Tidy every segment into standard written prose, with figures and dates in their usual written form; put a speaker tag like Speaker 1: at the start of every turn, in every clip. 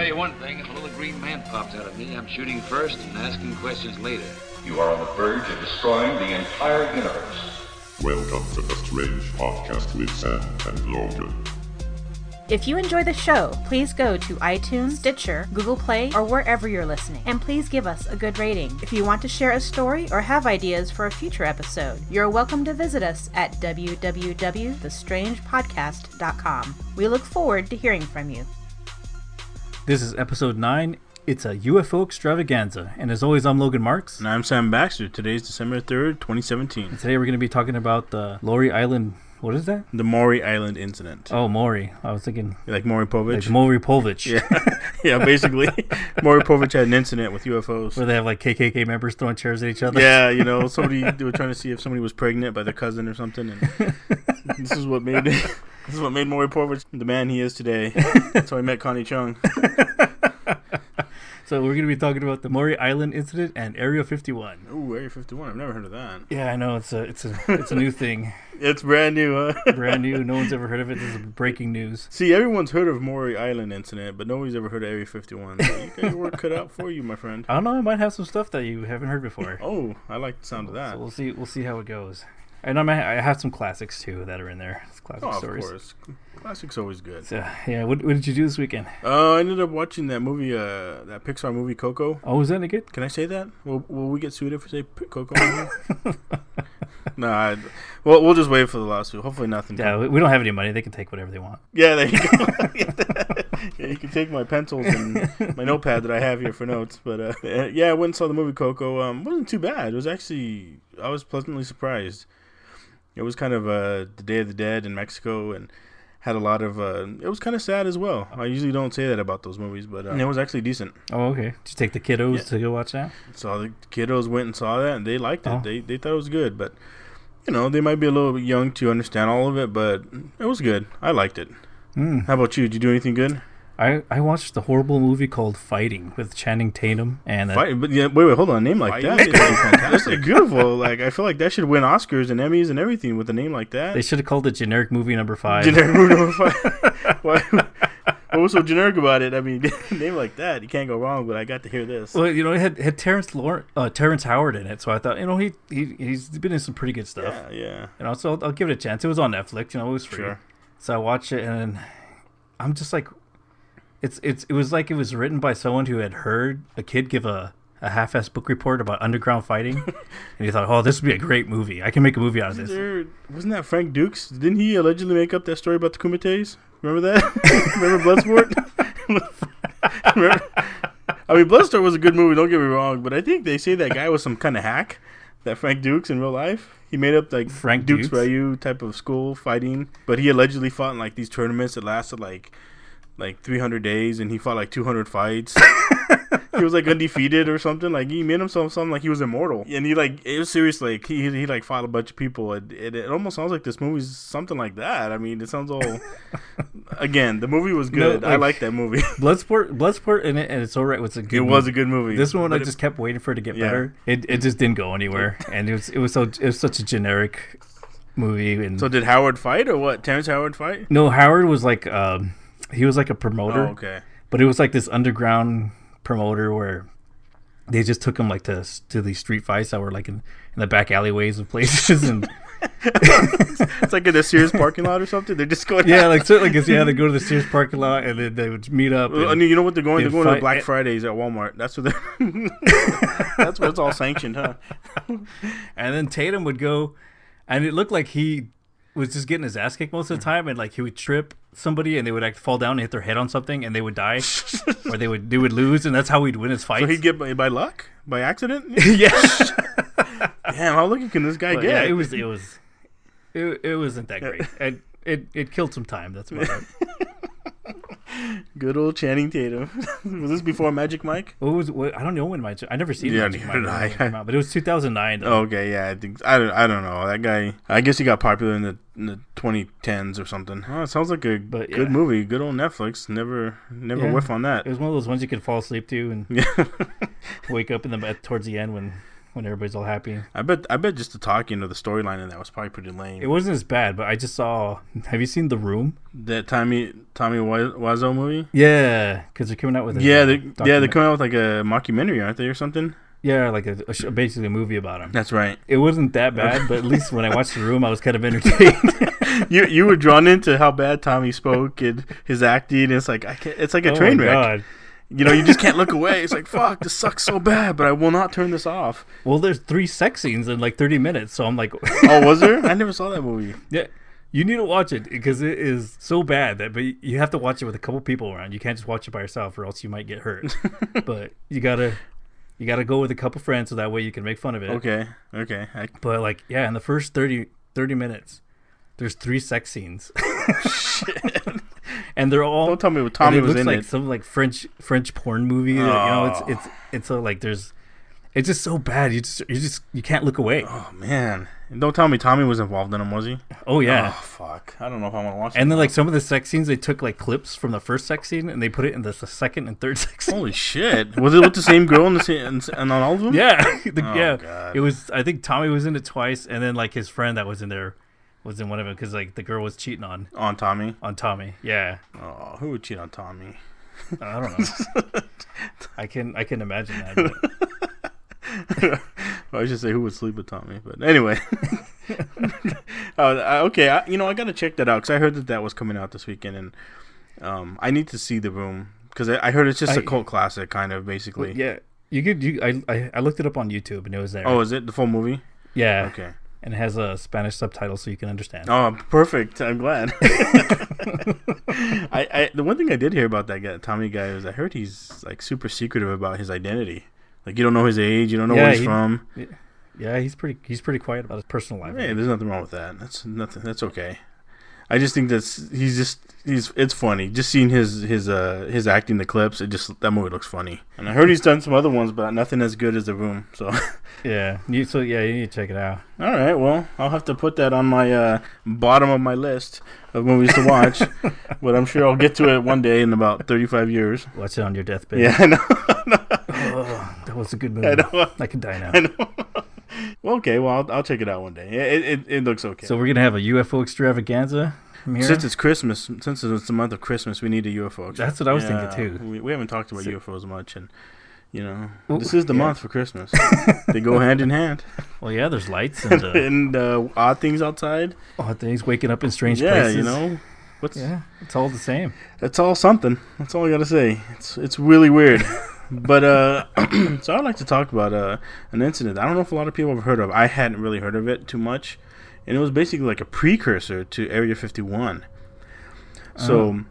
Speaker 1: you one thing, if a little green man pops out of me, I'm shooting first and asking questions later.
Speaker 2: You are on the verge of destroying the entire universe.
Speaker 3: Welcome to the Strange Podcast with Sam and Logan.
Speaker 4: If you enjoy the show, please go to iTunes, Stitcher, Google Play, or wherever you're listening, and please give us a good rating. If you want to share a story or have ideas for a future episode, you're welcome to visit us at www.thestrangepodcast.com. We look forward to hearing from you.
Speaker 5: This is episode 9. It's a UFO Extravaganza. And as always, I'm Logan Marks.
Speaker 6: And I'm Sam Baxter. Today's December 3rd, 2017.
Speaker 5: And today we're going to be talking about the Maury Island. What is that?
Speaker 6: The Maury Island incident.
Speaker 5: Oh, Maury. I was thinking...
Speaker 6: Like Maury Povich?
Speaker 5: Like Maury Povich.
Speaker 6: Yeah, yeah, basically. Maury Povich had an incident with UFOs.
Speaker 5: Where they have like KKK members throwing chairs at each other.
Speaker 6: Yeah, you know, they were trying to see if somebody was pregnant by their cousin or something. And this is what made Maury Povich the man he is today. That's how he met Connie Chung.
Speaker 5: So we're going to be talking about the Maury Island incident and Area 51.
Speaker 6: Ooh, Area 51. I've never heard of that.
Speaker 5: Yeah, I know. It's a new thing.
Speaker 6: It's brand new, huh?
Speaker 5: Brand new. No one's ever heard of it. This is breaking news.
Speaker 6: See, everyone's heard of Maury Island incident, but nobody's ever heard of Area 51. So you got your work cut out for you, my friend.
Speaker 5: I don't know. I might have some stuff that you haven't heard before.
Speaker 6: Oh, I like the sound of that.
Speaker 5: So we'll see how it goes. And I have some classics too that are in there. It's classic stories.
Speaker 6: Of course. Classic's always good.
Speaker 5: So, yeah, what did you do this weekend?
Speaker 6: I ended up watching that movie, that Pixar movie, Coco.
Speaker 5: Oh, was that any good?
Speaker 6: Can I say that? Will we get sued if we say Coco? No, we'll just wait for the lawsuit. Hopefully nothing.
Speaker 5: Yeah, we don't have any money. They can take whatever they want.
Speaker 6: Yeah, there you go. Yeah, you can take my pencils and my notepad that I have here for notes. But yeah, I went and saw the movie Coco. Wasn't too bad. It was actually, I was pleasantly surprised. It was kind of the Day of the Dead in Mexico and had a lot of, it was kind of sad as well. I usually don't say that about those movies, but it was actually decent.
Speaker 5: Oh, okay. Did you take the kiddos to go watch that?
Speaker 6: So the kiddos went and saw that, and they liked it. They thought it was good, but, you know, they might be a little bit young to understand all of it, but it was good. I liked it. How about you? Did you do anything good?
Speaker 5: I watched the horrible movie called Fighting with Channing Tatum and
Speaker 6: but yeah, wait, hold on, a name like that? That's beautiful. Like, I feel like that should win Oscars and Emmys and everything with a name like that.
Speaker 5: They should have called it Generic Movie Number 5.
Speaker 6: Generic Movie Number 5. What was so generic about it? I mean, a name like that, you can't go wrong. But I got to hear this.
Speaker 5: Well, you know, it had Terrence Howard in it, so I thought, you know, he's been in some pretty good stuff.
Speaker 6: Yeah.
Speaker 5: You know, so I'll give it a chance. It was on Netflix, you know, it was free.
Speaker 6: Sure.
Speaker 5: So I watched it, and I'm just like. It was like it was written by someone who had heard a kid give a half-assed book report about underground fighting, and he thought, oh, this would be a great movie. I can make a movie out of this.
Speaker 6: Wasn't that Frank Dukes? Didn't he allegedly make up that story about the Kumites? Remember that? Remember Bloodsport? I mean, Bloodsport was a good movie, don't get me wrong, but I think they say that guy was some kind of hack, that Frank Dukes in real life. He made up like
Speaker 5: Frank
Speaker 6: Dukes Ryu type of school fighting, but he allegedly fought in like these tournaments that lasted like 300 days, and he fought like 200 fights. He was like undefeated or something. Like, he made himself something like he was immortal. And he like, it was serious. Like, he like fought a bunch of people. It almost sounds like this movie's something like that. I mean, it sounds all. Again, the movie was good. I like that movie.
Speaker 5: Bloodsport in it, and it's all right. It
Speaker 6: was a good movie.
Speaker 5: This one, I just kept waiting for it to get better. It just didn't go anywhere, and it was such a generic movie. And
Speaker 6: so did Howard fight or what? Terrence Howard fight?
Speaker 5: No, Howard was like he was like a promoter.
Speaker 6: Oh, okay.
Speaker 5: But it was like this underground promoter where they just took him like to these street fights that were like in the back alleyways of places, and
Speaker 6: it's like in a Sears parking lot or something. They're just going.
Speaker 5: Yeah, like certainly because they go to the Sears parking lot and then they would meet up.
Speaker 6: I mean, you know what they're going? They're going to Black Fridays at Walmart. That's what that's where it's all sanctioned, huh?
Speaker 5: And then Tatum would go, and it looked like he was just getting his ass kicked most of the time, and like he would trip somebody and they would fall down and hit their head on something and they would die or they would lose, and that's how he'd win his fights.
Speaker 6: So he'd get by luck, by accident.
Speaker 5: Yeah.
Speaker 6: Damn, how lucky can this guy get?
Speaker 5: Yeah, it wasn't that great. And it killed some time. That's about it.
Speaker 6: Good old Channing Tatum. Was this before Magic Mike?
Speaker 5: I don't know when I never seen Magic Mike came out, but it was 2009. Though.
Speaker 6: Okay, yeah, I don't know that guy. I guess he got popular in the 2010s or something. Oh, it sounds like a good movie. Good old Netflix. Never whiff on that.
Speaker 5: It was one of those ones you could fall asleep to and wake up towards the end when when everybody's all happy.
Speaker 6: I bet just the talking of the storyline in that was probably pretty lame.
Speaker 5: It wasn't as bad, but I just saw. Have you seen The Room?
Speaker 6: That Tommy Wiseau movie?
Speaker 5: Yeah, because they're coming out with
Speaker 6: they're coming out with like a mockumentary, aren't they, or something?
Speaker 5: Yeah, like basically a movie about him.
Speaker 6: That's right.
Speaker 5: It wasn't that bad, but at least when I watched The Room, I was kind of entertained.
Speaker 6: you were drawn into how bad Tommy spoke and his acting. It's like it's like a train wreck. God. You know, you just can't look away. It's like, fuck, this sucks so bad, but I will not turn this off.
Speaker 5: Well, there's 3 sex scenes in like 30 minutes, so I'm like...
Speaker 6: Oh, was there? I never saw that movie.
Speaker 5: Yeah, you need to watch it because it is so bad but you have to watch it with a couple people around. You can't just watch it by yourself or else you might get hurt. But you gotta go with a couple friends so that way you can make fun of it.
Speaker 6: Okay.
Speaker 5: But like, yeah, in the first 30 minutes, there's 3 sex scenes. Shit. And they're all.
Speaker 6: Don't tell me what Tommy was in it.
Speaker 5: It looks like some like French porn movie. Oh. You know, it's so like there's. It's just so bad. You can't look away.
Speaker 6: Oh man! And don't tell me Tommy was involved in them, was he?
Speaker 5: Oh yeah.
Speaker 6: Oh fuck! I don't know if I want to watch.
Speaker 5: And then like some of the sex scenes, they took like clips from the first sex scene and they put it in the second and third sex scene.
Speaker 6: Holy shit! Was it with the same girl in the same and on all of them?
Speaker 5: Yeah.
Speaker 6: Oh, God.
Speaker 5: It was. I think Tommy was in it twice, and then like his friend that was in there. Was in one of them because like the girl was cheating on
Speaker 6: Tommy.
Speaker 5: On Tommy, yeah.
Speaker 6: Oh, who would cheat on Tommy?
Speaker 5: I don't know. I can imagine that.
Speaker 6: Well, I should say who would sleep with Tommy, but anyway. Okay, I gotta check that out because I heard that was coming out this weekend, and I need to see The Room because I heard it's just a cult classic, kind of basically.
Speaker 5: Yeah, you could. I looked it up on YouTube and it was there.
Speaker 6: Oh, is it the full movie?
Speaker 5: Yeah.
Speaker 6: Okay.
Speaker 5: And it has a Spanish subtitle so you can understand.
Speaker 6: Oh, perfect. I'm glad. The one thing I did hear about that Tommy guy is I heard he's like super secretive about his identity. Like you don't know his age, you don't know where he's from.
Speaker 5: Yeah, he's pretty quiet about his personal life.
Speaker 6: Hey, there's nothing wrong with that. That's nothing. That's okay. I just think it's funny. Just seeing his acting, the clips, that movie looks funny. And I heard he's done some other ones, but nothing as good as The Room. So
Speaker 5: yeah, you need to check it out.
Speaker 6: All right, well, I'll have to put that on my bottom of my list of movies to watch. But I'm sure I'll get to it one day in about 35 years.
Speaker 5: Watch it on your deathbed.
Speaker 6: Yeah, I know.
Speaker 5: Oh, that was a good movie. I can die now.
Speaker 6: I know. Well, okay, well, I'll check it out one day. It looks okay.
Speaker 5: So we're going to have a UFO extravaganza from here?
Speaker 6: Since it's Christmas, since it's the month of Christmas, we need a UFO.
Speaker 5: That's what I was thinking, too.
Speaker 6: We haven't talked about UFOs much, and, this is the month for Christmas. They go hand in hand.
Speaker 5: Well, yeah, there's lights and...
Speaker 6: and odd things outside.
Speaker 5: Odd things, waking up in strange places.
Speaker 6: Yeah,
Speaker 5: it's all the same.
Speaker 6: It's all something. That's all I got to say. It's really weird. But so I'd like to talk about an incident I don't know if a lot of people have heard of. I hadn't really heard of it too much, and it was basically like a precursor to Area 51. So,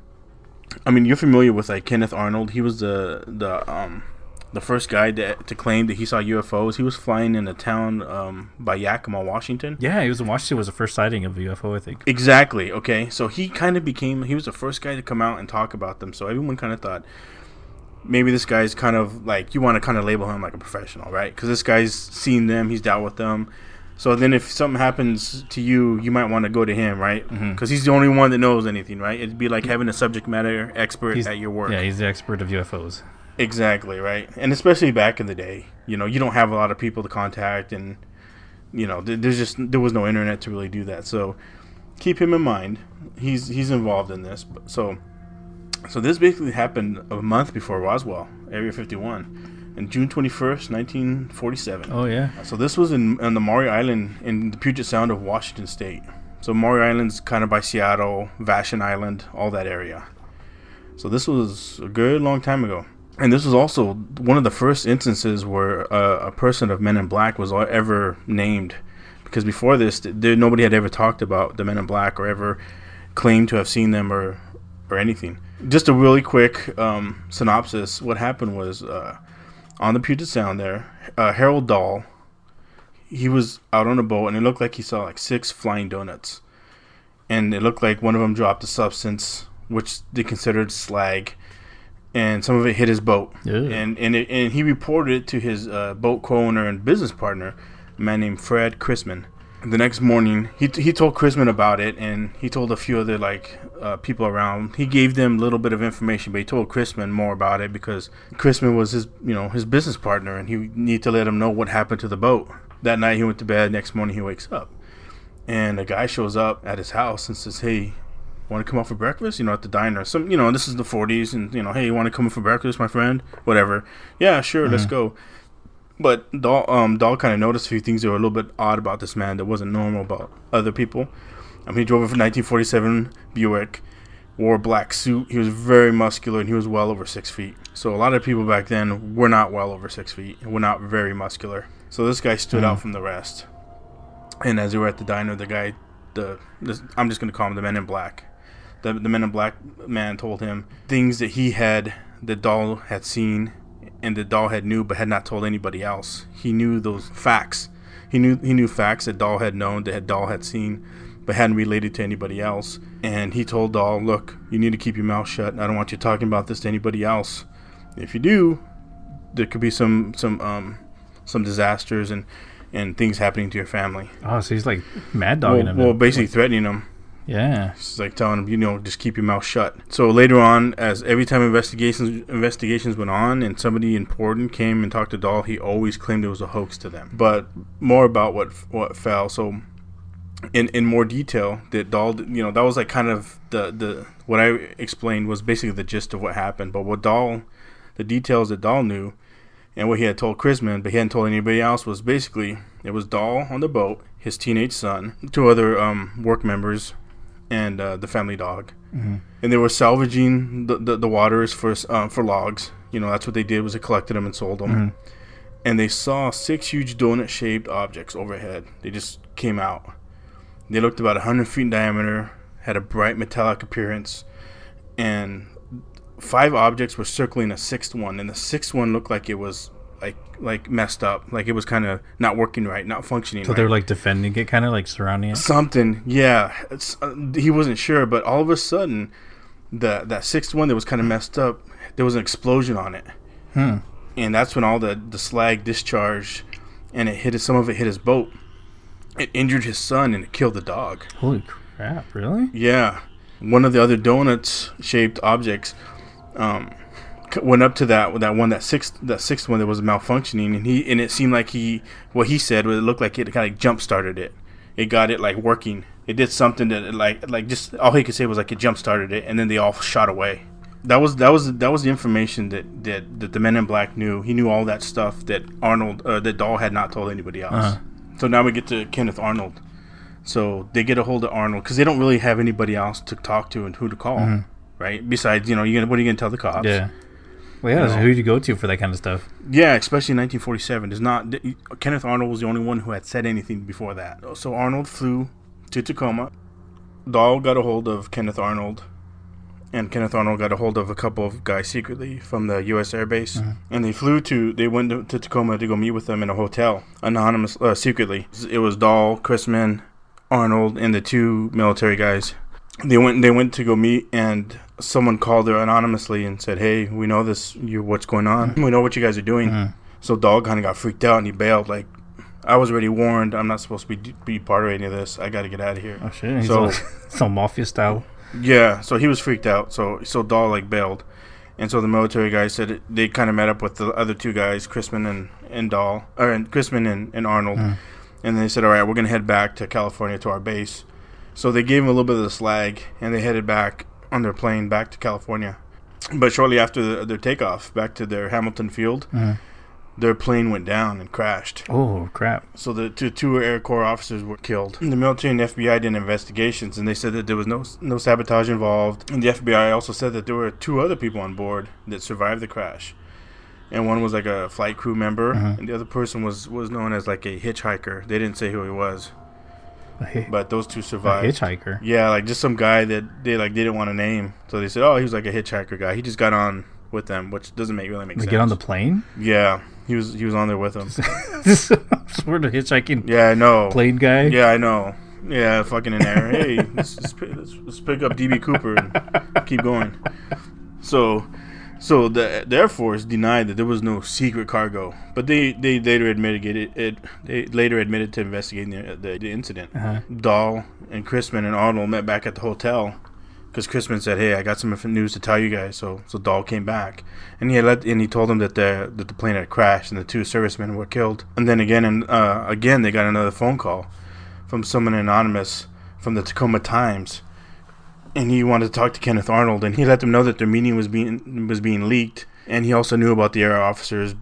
Speaker 6: I mean, you're familiar with like Kenneth Arnold. He was the first guy to claim that he saw UFOs. He was flying in a town by Yakima, Washington.
Speaker 5: Yeah, he was in Washington. It was the first sighting of a UFO, I think.
Speaker 6: Exactly. Okay, so he was the first guy to come out and talk about them. So everyone kind of thought, maybe this guy's kind of like, you want to kind of label him like a professional, right? Because this guy's seen them, he's dealt with them. So then if something happens to you, you might want to go to him, right? Because he's the only one that knows anything, right? It'd be like having a subject matter expert at your work.
Speaker 5: Yeah, he's the expert of UFOs.
Speaker 6: Exactly, right? And especially back in the day, you don't have a lot of people to contact, and, there was no internet to really do that. So keep him in mind. He's involved in this. So this basically happened a month before Roswell, Area 51, on June 21st, 1947.
Speaker 5: Oh, yeah.
Speaker 6: So this was on the Maury Island in the Puget Sound of Washington State. So Maury Island's kind of by Seattle, Vashon Island, all that area. So this was a good long time ago. And this was also one of the first instances where a person of Men in Black was ever named. Because before this, nobody had ever talked about the Men in Black or ever claimed to have seen them or anything. Just a really quick synopsis. What happened was on the Puget Sound there, Harold Dahl, he was out on a boat and it looked like he saw like 6 flying donuts. And it looked like one of them dropped a substance which they considered slag, and some of it hit his boat. And he reported it to his boat co-owner and business partner, a man named Fred Chrisman. The next morning, he told Chrisman about it, and he told a few other people around. He gave them a little bit of information, but he told Chrisman more about it because Chrisman was his business partner, and he needed to let him know what happened to the boat. That night, he went to bed. Next morning, he wakes up, and a guy shows up at his house and says, "Hey, want to come out for breakfast? At the diner. This is the 40s, and hey, you want to come out for breakfast, my friend? Whatever. Yeah, sure, let's go." But Dahl kind of noticed a few things that were a little bit odd about this man that wasn't normal about other people. He drove a 1947 Buick, wore a black suit. He was very muscular, and he was well over 6 feet. So a lot of people back then were not well over 6 feet and were not very muscular. So this guy stood out from the rest. And as they were at the diner, the guy, I'm just going to call him the Men in Black. The Men in Black man told him things that Dahl had seen and that Dahl had knew but had not told anybody else. He knew those facts. He knew facts that Dahl had known, that Dahl had seen, but hadn't related to anybody else. And he told Dahl, "Look, you need to keep your mouth shut. I don't want you talking about this to anybody else. If you do, there could be some disasters and things happening to your family."
Speaker 5: Oh, so he's like mad dogging him.
Speaker 6: Well, basically threatening him.
Speaker 5: Yeah.
Speaker 6: She's like telling him, just keep your mouth shut. So later on, as every time investigations went on and somebody important came and talked to Dahl, he always claimed it was a hoax to them. But more about what fell. So in more detail, that Dahl, that was like kind of the what I explained was basically the gist of what happened. But the details that Dahl knew and what he had told Chrisman, but he hadn't told anybody else, was basically it was Dahl on the boat, his teenage son, 2 other work members, and the family dog. And they were salvaging the waters for logs. That's what they did, was they collected them and sold them. And they saw 6 huge donut-shaped objects overhead. They just came out. They looked about 100 feet in diameter, had a bright metallic appearance, and 5 objects were circling a 6th one, and the 6th one looked like it was like messed up, like it was kind of not working right, not functioning right.
Speaker 5: So they were like defending it, kind of like surrounding it?
Speaker 6: Something, yeah. He wasn't sure, but all of a sudden, that 6th one that was kind of messed up, there was an explosion on it. And that's when all the slag discharged, and some of it hit his boat. It injured his son, and it killed the dog.
Speaker 5: Holy crap, really?
Speaker 6: Yeah. One of the other donuts-shaped objects went up to that sixth one that was malfunctioning, and it seemed like what he said was it looked like it kind of jump started it. It got it like working. It did something that like just all he could say was like it jump started it, and then they all shot away. That was the information that the Men in Black knew. He knew all that stuff that that Dahl had not told anybody else. So now we get to Kenneth Arnold. So they get a hold of Arnold because they don't really have anybody else to talk to and who to call, right? Besides, what are you gonna tell the cops?
Speaker 5: Yeah. Well, yeah. So who do you go to for that kind of stuff?
Speaker 6: Yeah, especially in 1947. Kenneth Arnold was the only one who had said anything before that. So Arnold flew to Tacoma. Dahl got a hold of Kenneth Arnold, and Kenneth Arnold got a hold of a couple of guys secretly from the U.S. Air Base, and they went to Tacoma to go meet with them in a hotel, secretly. It was Dahl, Chrisman, Arnold, and the 2 military guys. They went to go meet, and someone called her anonymously and said, "Hey, we know what's going on. We know what you guys are doing." So Dahl kind of got freaked out, and he bailed. Like, I was already warned. I'm not supposed to be part of any of this. I got to get out of here.
Speaker 5: Oh shit! So some mafia style.
Speaker 6: Yeah. So he was freaked out. So Dahl bailed, and so the military guys said they kind of met up with the other 2 guys, Chrisman and Dahl, and Chrisman and Arnold, and they said, "All right, we're gonna head back to California to our base." So they gave him a little bit of the slag, and they headed back on their plane back to California. But shortly after their takeoff back to their Hamilton field, their plane went down and crashed.
Speaker 5: Oh, crap.
Speaker 6: So the 2 Air Corps officers were killed. The military and FBI did investigations, and they said that there was no sabotage involved. And the FBI also said that there were 2 other people on board that survived the crash. And one was like a flight crew member, and the other person was known as like a hitchhiker. They didn't say who he was. But those 2 survived.
Speaker 5: A hitchhiker?
Speaker 6: Yeah, like just some guy that they didn't want to name. So they said, "Oh, he was like a hitchhiker guy. He just got on with them," which doesn't really make sense.
Speaker 5: Get on the plane?
Speaker 6: Yeah, he was on there with them.
Speaker 5: Sort of hitchhiking.
Speaker 6: Yeah, I know.
Speaker 5: Plane guy.
Speaker 6: Yeah, I know. Yeah, fucking in there. Hey, let's pick up DB Cooper and keep going. So So the Air Force denied that there was no secret cargo, but they later admitted it. They later admitted to investigating the incident. Dahl and Chrisman and Arnold met back at the hotel because Chrisman said, "Hey, I got some news to tell you guys." So Dahl came back and he told them that the plane had crashed and the 2 servicemen were killed. And then again they got another phone call from someone anonymous from the Tacoma Times. And he wanted to talk to Kenneth Arnold, and he let them know that their meeting was being leaked, and he also knew about the air officer's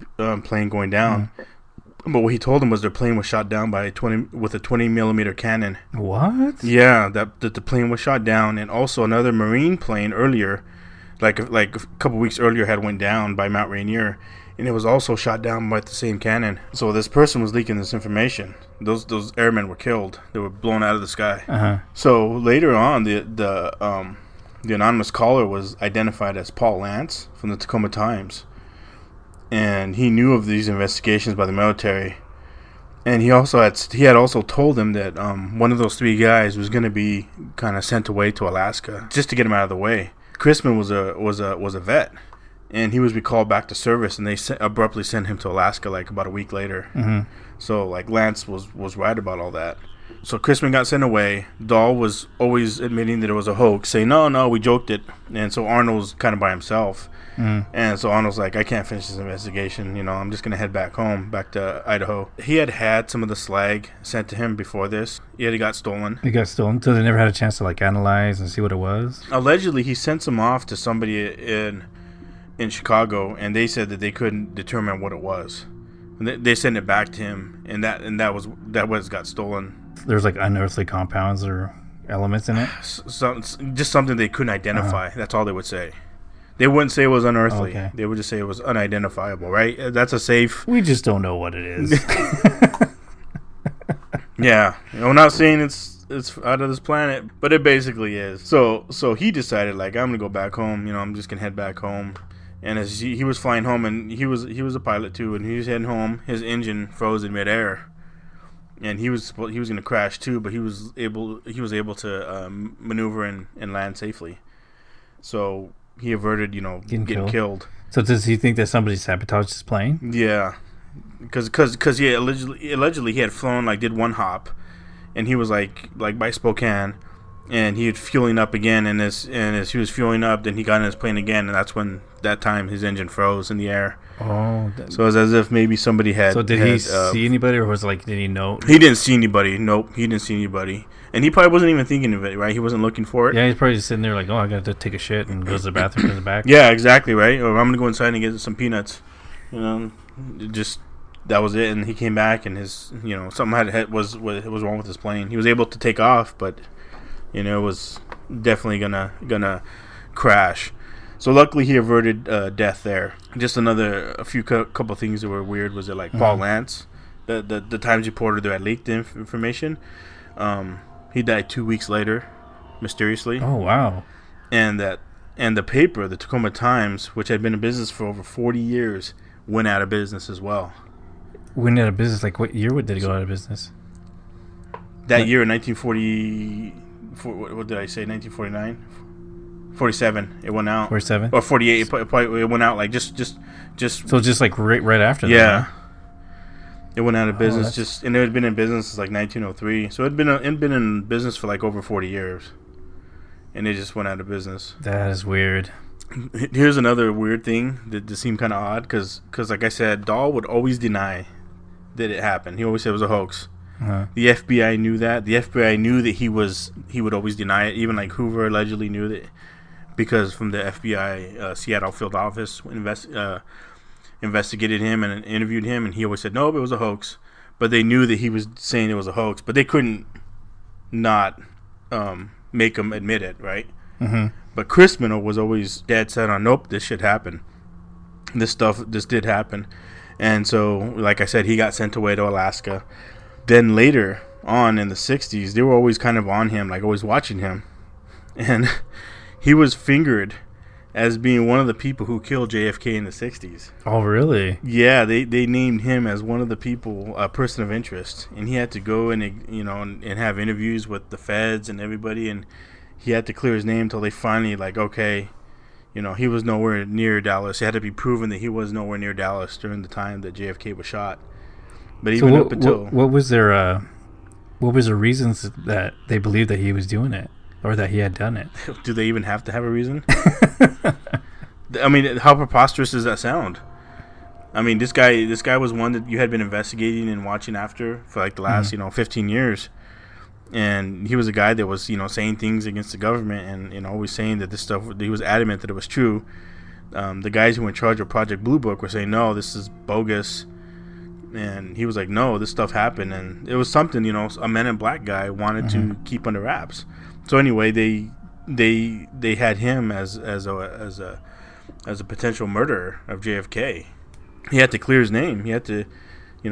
Speaker 6: plane going down. But what he told them was their plane was shot down with a 20 millimeter cannon.
Speaker 5: What?
Speaker 6: Yeah, that the plane was shot down, and also another Marine plane earlier, like a couple weeks earlier, had went down by Mount Rainier, and it was also shot down by the same cannon. So this person was leaking this information. Those airmen were killed. They were blown out of the sky. So later on, the anonymous caller was identified as Paul Lance from the Tacoma Times, and he knew of these investigations by the military. And he had also told them that one of those 3 guys was going to be kind of sent away to Alaska just to get him out of the way. Chrisman was a vet. And he was recalled back to service, and they abruptly sent him to Alaska like about a week later. So like Lance was right about all that. So Chrisman got sent away. Dahl was always admitting that it was a hoax, saying no, we joked it. And so Arnold was kind of by himself. And so Arnold's like, I can't finish this investigation. I'm just gonna head back home, back to Idaho. He had some of the slag sent to him before this. Yet it got stolen.
Speaker 5: It got stolen, so they never had a chance to like analyze and see what it was.
Speaker 6: Allegedly, he sent some off to somebody in Chicago, and they said that they couldn't determine what it was. And they sent it back to him, and that was got stolen.
Speaker 5: There's like unearthly compounds or elements in it.
Speaker 6: Just something they couldn't identify. That's all they would say. They wouldn't say it was unearthly.
Speaker 5: Okay.
Speaker 6: They would just say it was unidentifiable. Right? That's a safe.
Speaker 5: We just don't know what it is.
Speaker 6: Yeah, I'm not saying it's out of this planet, but it basically is. So he decided, like, I'm gonna go back home. I'm just gonna head back home. And as he was flying home, and he was a pilot too, and he was heading home, his engine froze in midair, and he was going to crash too, but he was able to maneuver and land safely. So he averted, getting killed.
Speaker 5: So does he think that somebody sabotaged his plane?
Speaker 6: Yeah, because he allegedly he had flown, like, did one hop, and he was like by Spokane. And he was fueling up again, and as he was fueling up, then he got in his plane again, and that's when that time his engine froze in the air.
Speaker 5: Oh,
Speaker 6: so it was as if maybe somebody had.
Speaker 5: So did he see anybody, or was it like, did he know?
Speaker 6: He didn't see anybody. Nope, he didn't see anybody, and he probably wasn't even thinking of it. Right, he wasn't looking for it.
Speaker 5: Yeah, he's probably just sitting there like, oh, I got to take a shit, and goes to the bathroom, comes back.
Speaker 6: Yeah, exactly right. Or I'm gonna go inside and get some peanuts. Just that was it, and he came back, and his something was wrong with his plane. He was able to take off, but. It was definitely gonna crash. So luckily he averted death there. Just a few couple things that were weird was that, like, Paul Lance, the Times reporter that had leaked the information, he died 2 weeks later, mysteriously.
Speaker 5: Oh wow!
Speaker 6: And the paper, the Tacoma Times, which had been in business for over 40 years, went out of business as well.
Speaker 5: Went out of business? Like, what year did it go out of business?
Speaker 6: That year in 1940. What did I say? 1949, 47. It went out.
Speaker 5: 47
Speaker 6: or 48. It went out like just.
Speaker 5: So just like right after that.
Speaker 6: Yeah. Huh? It went out of business and it had been in business since like 1903. So it'd been in business for like over 40 years, and it just went out of business.
Speaker 5: That is weird.
Speaker 6: Here's another weird thing that just seemed kind of odd because like I said, Dahl would always deny that it happened. He always said it was a hoax. The FBI knew that. The FBI knew that he would always deny it. Even like Hoover allegedly knew that, because from the FBI Seattle field office investigated him and interviewed him, and he always said no, it was a hoax. But they knew that he was saying it was a hoax, but they couldn't not make him admit it, right? But Chrisman was always dead set on, nope, this should happen. This did happen. And so, like I said, he got sent away to Alaska. Then later on in the 60s, they were always kind of on him, like always watching him. And he was fingered as being one of the people who killed JFK in the 60s.
Speaker 5: Oh, really?
Speaker 6: Yeah, they named him as one of the people, a person of interest. And he had to go and have interviews with the feds and everybody. And he had to clear his name until they finally, like, okay, you know, he was nowhere near Dallas. It had to be proven that he was nowhere near Dallas during the time that JFK was shot. But even
Speaker 5: so
Speaker 6: up until
Speaker 5: what was their reasons that they believed that he was doing it or that he had done it?
Speaker 6: do they even have to have a reason? I mean, how preposterous does that sound? I mean, this guy was one that you had been investigating and watching after for like the last 15 years, and he was a guy that was saying things against the government and always saying that this stuff. He was adamant that it was true. The guys who were in charge of Project Blue Book were saying no, this is bogus, and he was like, no, this stuff happened, and it was something a Men in Black guy wanted to keep under wraps. So anyway, they had him as a potential murderer of JFK. He had to clear his name. He had to,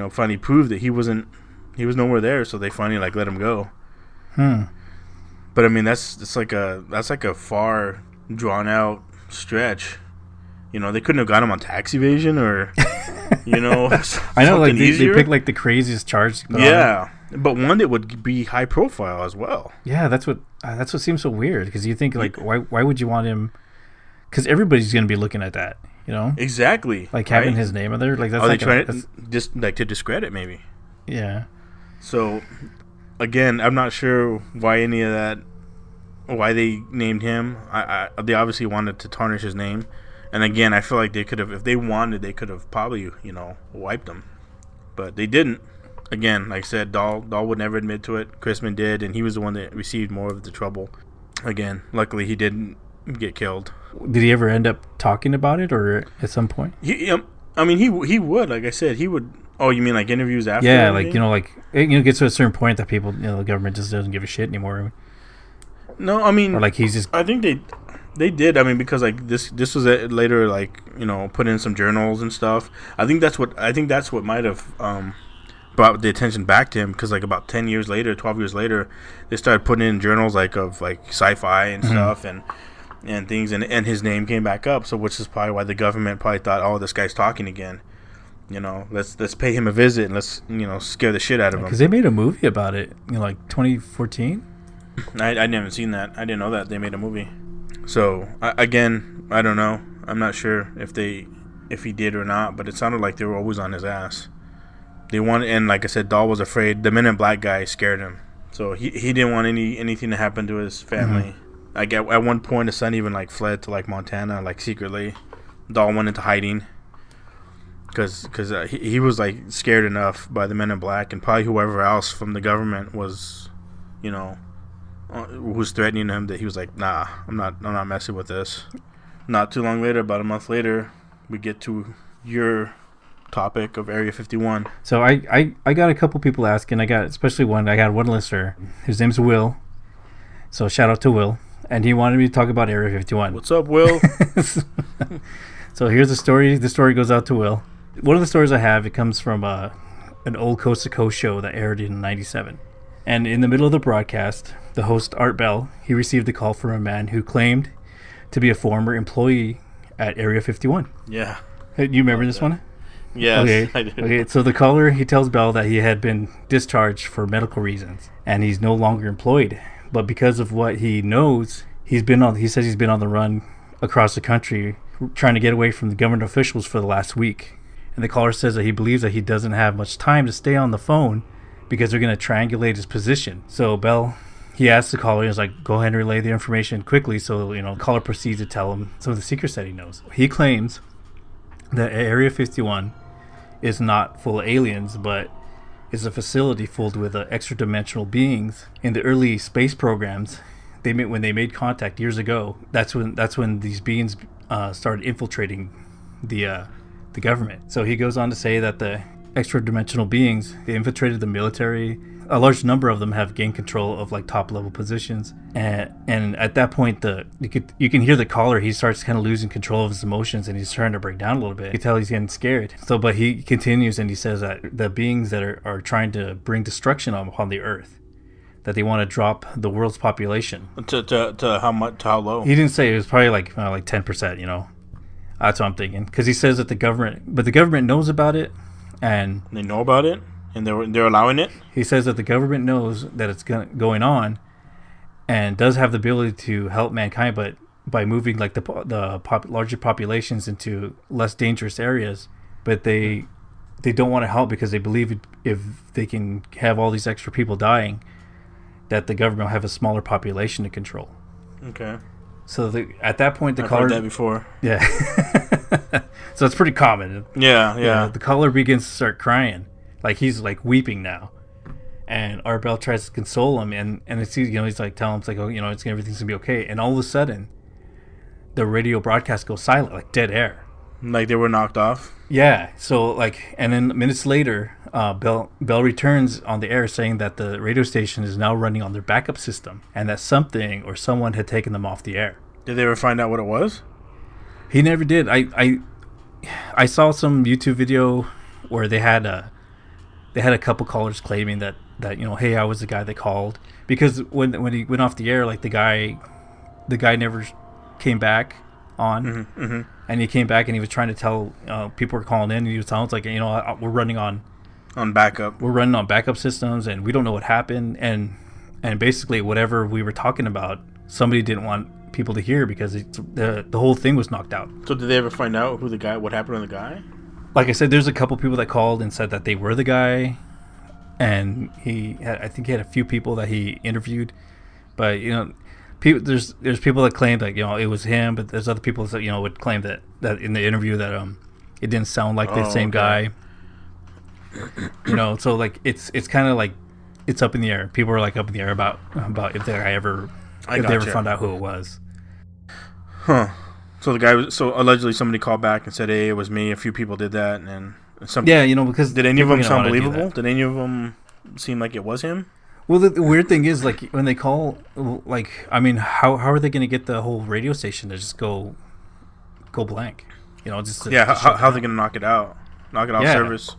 Speaker 6: finally prove that he was nowhere there. So they finally let him go. But I mean, that's like a far drawn out stretch. They couldn't have got him on tax evasion or,
Speaker 5: I know, they picked the craziest charge.
Speaker 6: Yeah, but one that would be high profile as well.
Speaker 5: Yeah, that's what seems so weird because you think why would you want him? Because everybody's going to be looking at that.
Speaker 6: Exactly.
Speaker 5: Having his name in there, that's.
Speaker 6: Are they trying to discredit maybe?
Speaker 5: Yeah.
Speaker 6: So, again, I'm not sure why any of that. Why they named him? They obviously wanted to tarnish his name, and again, I feel like they could have, if they wanted, they could have probably wiped him, but they didn't. Again, like I said, Dahl would never admit to it. Chrisman did, and he was the one that received more of the trouble. Again, luckily he didn't get killed.
Speaker 5: Did he ever end up talking about it, or at some point?
Speaker 6: He would. Like I said, he would. Oh, you mean interviews after?
Speaker 5: Yeah, it gets to a certain point that people, the government just doesn't give a shit anymore.
Speaker 6: No, I mean,
Speaker 5: or he's just.
Speaker 6: I think they did. I mean, because this was later put in some journals and stuff. I think that's what might have brought the attention back to him, because about 12 years later, they started putting in journals of sci-fi and stuff and things, and his name came back up. So which is probably why the government probably thought, oh, this guy's talking again. Let's pay him a visit and let's scare the shit out of him.
Speaker 5: Because they made a movie about it, 2014.
Speaker 6: I haven't seen that. I didn't know that they made a movie. So again, I don't know. I'm not sure if he did or not, but it sounded like they were always on his ass. They wanted, and like I said, Dahl was afraid. The Men in Black guy scared him, so he didn't want anything to happen to his family. At one point, his son even fled to Montana secretly. Dahl went into hiding because he was scared enough by the Men in Black and probably whoever else from the government was, who's threatening him, that he was like, nah, I'm not messing with this. Not too long later, about a month later, we get to your topic of Area 51.
Speaker 5: So I got a couple people asking. I got one listener. His name's Will. So shout out to Will. And he wanted me to talk about Area 51.
Speaker 6: What's up, Will?
Speaker 5: So here's the story. The story goes out to Will. One of the stories I have, it comes from an old Coast to Coast show that aired in '97. And in the middle of the broadcast, the host, Art Bell, he received a call from a man who claimed to be a former employee at Area 51.
Speaker 6: Yeah.
Speaker 5: Hey, you remember this one?
Speaker 6: Yes,
Speaker 5: okay.
Speaker 6: I do.
Speaker 5: Okay, so the caller, he tells Bell that he had been discharged for medical reasons, and he's no longer employed. But because of what he knows, he says he's been on the run across the country trying to get away from the government officials for the last week. And the caller says that he believes that he doesn't have much time to stay on the phone because they're going to triangulate his position. So Bell, he asks the caller, he's like, go ahead and relay the information quickly. So, the caller proceeds to tell him some of the secrets that he knows. He claims that Area 51 is not full of aliens, but is a facility filled with extra-dimensional beings. In the early space programs, when they made contact years ago, that's when these beings started infiltrating the government. So he goes on to say that the extra-dimensional beings, they infiltrated the military. A large number of them have gained control of top-level positions, and at that point, you can hear the caller. He starts kind of losing control of his emotions, and he's starting to break down a little bit. You can tell he's getting scared. So, but he continues, and he says that the beings that are trying to bring destruction upon the Earth, that they want to drop the world's population
Speaker 6: to how much? To how low?
Speaker 5: He didn't say. It was probably like 10%. That's what I'm thinking, because he says that the government knows about it, and
Speaker 6: they know about it. And they're allowing it?
Speaker 5: He says that the government knows that it's going on and does have the ability to help mankind, but by moving like larger populations into less dangerous areas, but they don't want to help because they believe if they can have all these extra people dying, that the government will have a smaller population to control.
Speaker 6: Okay.
Speaker 5: So at that point,
Speaker 6: I've heard that before.
Speaker 5: Yeah. So it's pretty common.
Speaker 6: Yeah.
Speaker 5: The caller begins to start crying, like he's like weeping now, and Arbel tries to console him, and it's, you know, he's like telling him, it's like, oh, you know, everything's gonna be okay, and all of a sudden, the radio broadcast goes silent, like dead air.
Speaker 6: Like they were knocked off.
Speaker 5: Yeah. So like, and then minutes later, Bell returns on the air saying that the radio station is now running on their backup system, and that something or someone had taken them off the air.
Speaker 6: Did they ever find out what it was?
Speaker 5: He never did. I saw some YouTube video where they had a couple callers claiming that you know, hey, I was the guy that called, because when he went off the air, like the guy never came back on, and he came back and he was trying to tell people were calling in, and he was telling us, like, you know, we're running on
Speaker 6: backup.
Speaker 5: We're running on backup systems, and we don't know what happened, and basically whatever we were talking about, somebody didn't want people to hear because the whole thing was knocked out.
Speaker 6: So did they ever find out what happened to the guy?
Speaker 5: Like I said, there's a couple people that called and said that they were the guy, and I think he had a few people that he interviewed, but you know, there's people that claim that, you know, it was him, but there's other people that, you know, would claim that in the interview that it didn't sound like the same guy. You know, so like it's kind of like it's up in the air. People are like up in the air about if they ever found out who it was.
Speaker 6: Huh. So the guy so allegedly somebody called back and said, "Hey, it was me." A few people did that, and some.
Speaker 5: Yeah, you know, because
Speaker 6: did any of them sound believable? Did any of them seem like it was him?
Speaker 5: Well, the weird thing is, like, when they call, like, I mean, how are they going to get the whole radio station to just go blank? You know, just
Speaker 6: how are they going to knock it out? Knock it off service?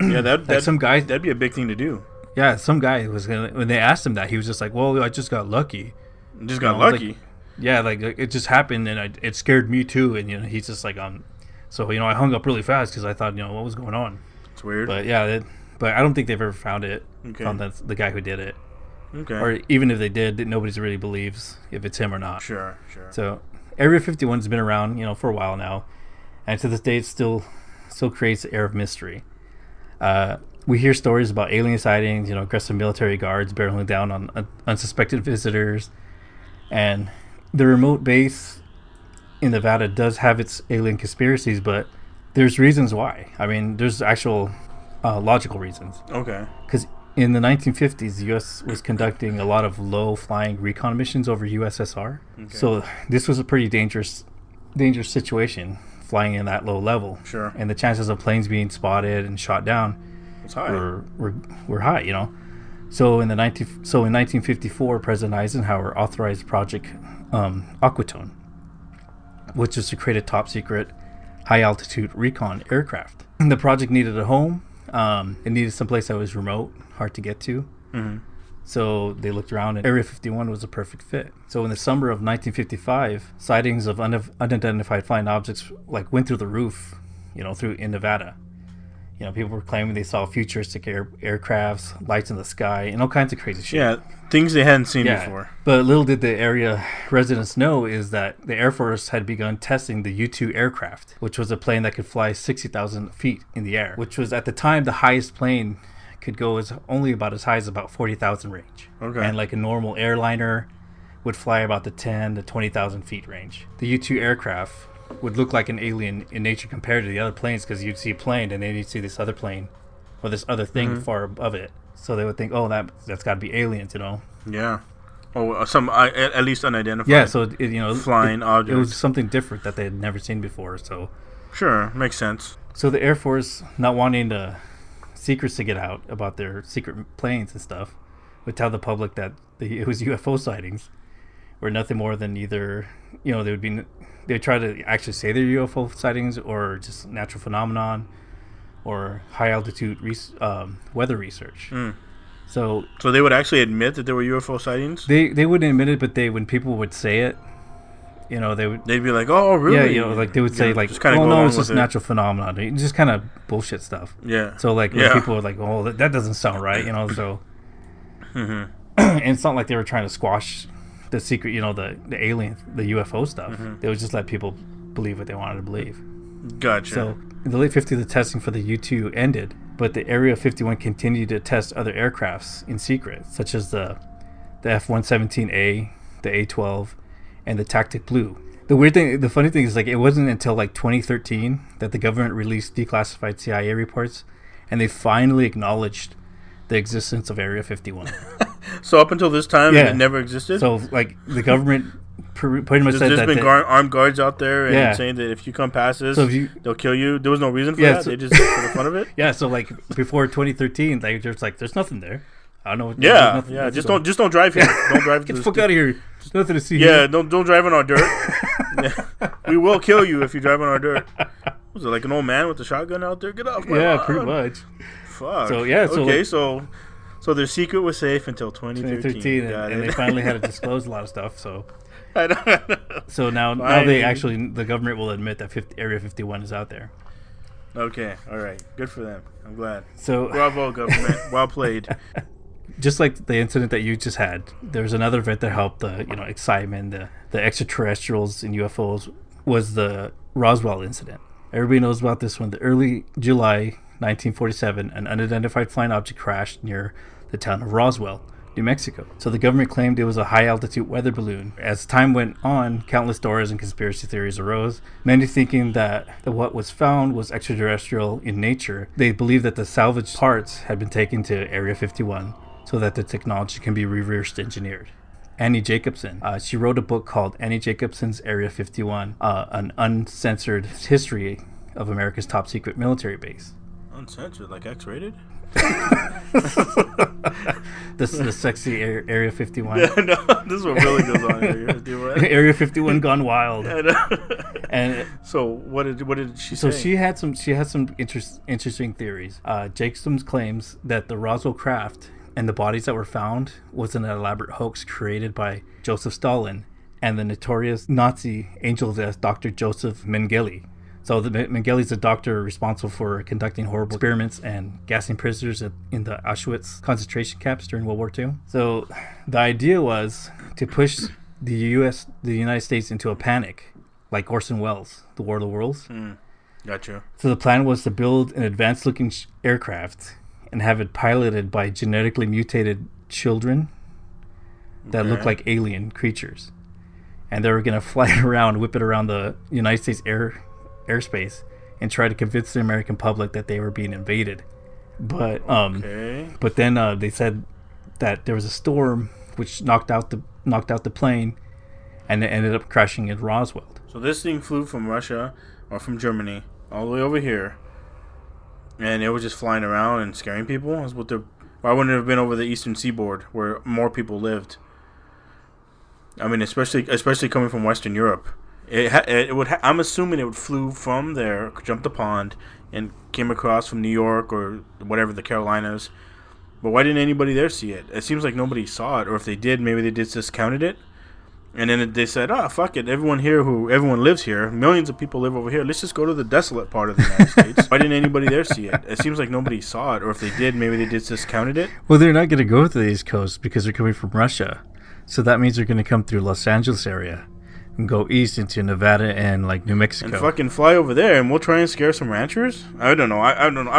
Speaker 6: Yeah, that
Speaker 5: some guy,
Speaker 6: that'd be a big thing to do.
Speaker 5: Yeah, some guy was gonna, when they asked him that, he was just like, "Well, I just got lucky."
Speaker 6: Just got lucky.
Speaker 5: Like, yeah, like it just happened, and it scared me too. And you know, he's just like, so you know, I hung up really fast because I thought, you know, what was going on.
Speaker 6: It's weird.
Speaker 5: But yeah, but I don't think they've ever found it.
Speaker 6: Okay.
Speaker 5: Found the guy who did it.
Speaker 6: Okay.
Speaker 5: Or even if they did, nobody really believes if it's him or not.
Speaker 6: Sure.
Speaker 5: So Area 51's been around, you know, for a while now, and to this day, it still creates an air of mystery. We hear stories about alien sightings, you know, aggressive military guards barreling down on unsuspected visitors, and the remote base in Nevada does have its alien conspiracies, but there's reasons why. I mean, there's actual logical reasons.
Speaker 6: Okay.
Speaker 5: Because in the 1950s, the U.S. was conducting a lot of low-flying recon missions over USSR. Okay. So this was a pretty dangerous situation, flying in that low level.
Speaker 6: Sure.
Speaker 5: And the chances of planes being spotted and shot down were high, you know. So in 1954, President Eisenhower authorized Project Aquatone, which was to create a top-secret, high-altitude recon aircraft. The project needed a home. It needed someplace that was remote, hard to get to. Mm-hmm. So they looked around, and Area 51 was a perfect fit. So in the summer of 1955, sightings of unidentified flying objects like went through the roof, you know, in Nevada. You know, people were claiming they saw futuristic aircrafts, lights in the sky, and all kinds of crazy shit.
Speaker 6: Yeah, things they hadn't seen before.
Speaker 5: But little did the area residents know is that the Air Force had begun testing the U-2 aircraft, which was a plane that could fly 60,000 feet in the air, which was at the time the highest plane could go only about as high as about 40,000 range.
Speaker 6: Okay.
Speaker 5: And like a normal airliner would fly about the 10 to 20,000 feet range. The U-2 aircraft would look like an alien in nature compared to the other planes, because you'd see a plane and then you'd see this other plane or this other thing far above it. So they would think, oh, that's got to be aliens, you know?
Speaker 6: Yeah. Oh, some at least unidentified.
Speaker 5: Yeah, so you know,
Speaker 6: flying objects.
Speaker 5: It was something different that they had never seen before. So
Speaker 6: sure, makes sense.
Speaker 5: So the Air Force, not wanting secrets to get out about their secret planes and stuff, would tell the public that it was UFO sightings, were nothing more than either, you know, they'd try to actually say they're UFO sightings or just natural phenomenon or high altitude weather research. So
Speaker 6: they would actually admit that there were UFO sightings?
Speaker 5: They wouldn't admit it, but when people would say it, you know, they'd be
Speaker 6: like, "Oh, really?"
Speaker 5: Yeah, you know, like they would say like, "Oh no, it's just natural phenomenon." Just kind of bullshit stuff.
Speaker 6: Yeah.
Speaker 5: So like when people were like, "Oh, that doesn't sound right," you know, so and it's not like they were trying to squash the secret, the alien, the UFO stuff. They would just let people believe what they wanted to believe.
Speaker 6: Gotcha.
Speaker 5: So in the late 50s, the testing for the U-2 ended, but the Area 51 continued to test other aircrafts in secret, such as the F-117A, the A-12, and the Tactic Blue. The funny thing is, like, it wasn't until like 2013 that the government released declassified CIA reports, and they finally acknowledged the existence of Area 51.
Speaker 6: So up until this time, it never existed?
Speaker 5: So, like, the government pretty much said
Speaker 6: there's
Speaker 5: that...
Speaker 6: There's been armed guards out there and saying that if you come past this, they'll kill you. There was no reason for that? They just for the fun of it?
Speaker 5: Yeah, so, like, before 2013, like, there's nothing there. I don't know.
Speaker 6: Yeah. Just don't drive here. Don't drive.
Speaker 5: Get the fuck out of here. There's nothing to see.
Speaker 6: Yeah, don't drive on our dirt. We will kill you if you drive on our dirt. Was it like an old man with a shotgun out there? Get off my lawn.
Speaker 5: Pretty much.
Speaker 6: Fuck.
Speaker 5: So yeah.
Speaker 6: So their secret was safe until 2013,
Speaker 5: and they finally had to disclose a lot of stuff. So.
Speaker 6: I know.
Speaker 5: So now the government will admit that Area 51 is out there.
Speaker 6: Okay. All right. Good for them. I'm glad.
Speaker 5: So
Speaker 6: bravo, government. Well played.
Speaker 5: Just like the incident that you just had, there's another event that helped the excitement, the extraterrestrials and UFOs, was the Roswell incident. Everybody knows about this one. The early July 1947, an unidentified flying object crashed near the town of Roswell, New Mexico. So the government claimed it was a high-altitude weather balloon. As time went on, countless stories and conspiracy theories arose, many thinking that what was found was extraterrestrial in nature. They believed that the salvaged parts had been taken to Area 51 so that the technology can be reverse engineered. Annie Jacobsen, she wrote a book called Annie Jacobsen's Area 51, an uncensored history of America's top secret military base.
Speaker 6: Uncensored, like X-rated?
Speaker 5: This is the sexy Area 51.
Speaker 6: Yeah, no, this is what really goes on here.
Speaker 5: Area 51 gone wild.
Speaker 6: Yeah, no.
Speaker 5: And
Speaker 6: so what did she say?
Speaker 5: So she had some interesting theories. Jacobsen claims that the Roswell craft and the bodies that were found was an elaborate hoax created by Joseph Stalin and the notorious Nazi angel of death, Dr. Joseph Mengele. So Mengele is a doctor responsible for conducting horrible experiments and gassing prisoners in the Auschwitz concentration camps during World War II. So the idea was to push the United States into a panic, like Orson Welles, The War of the Worlds.
Speaker 6: Gotcha.
Speaker 5: So the plan was to build an advanced-looking aircraft and have it piloted by genetically mutated children that look like alien creatures. And they were going to fly it around, whip it around the United States airspace and try to convince the American public that they were being invaded. But then they said that there was a storm which knocked out the plane, and it ended up crashing in Roswell.
Speaker 6: So this thing flew from Russia or from Germany all the way over here, and it was just flying around and scaring people. Why wouldn't it have been over the eastern seaboard where more people lived? I mean, especially coming from Western Europe. I'm assuming it flew from there, jumped the pond, and came across from New York or whatever, the Carolinas. But why didn't anybody there see it? It seems like nobody saw it, or if they did, maybe they just discounted it. And then they said, fuck it, everyone lives here, millions of people live over here, let's just go to the desolate part of the United States. Why didn't anybody there see it? It seems like nobody saw it, or if they did, maybe they just discounted it.
Speaker 5: Well, they're not going to go to the East Coast because they're coming from Russia. So that means they're going to come through Los Angeles area and go east into Nevada and like New Mexico.
Speaker 6: And fucking fly over there, and we'll try and scare some ranchers? I don't know. I don't know.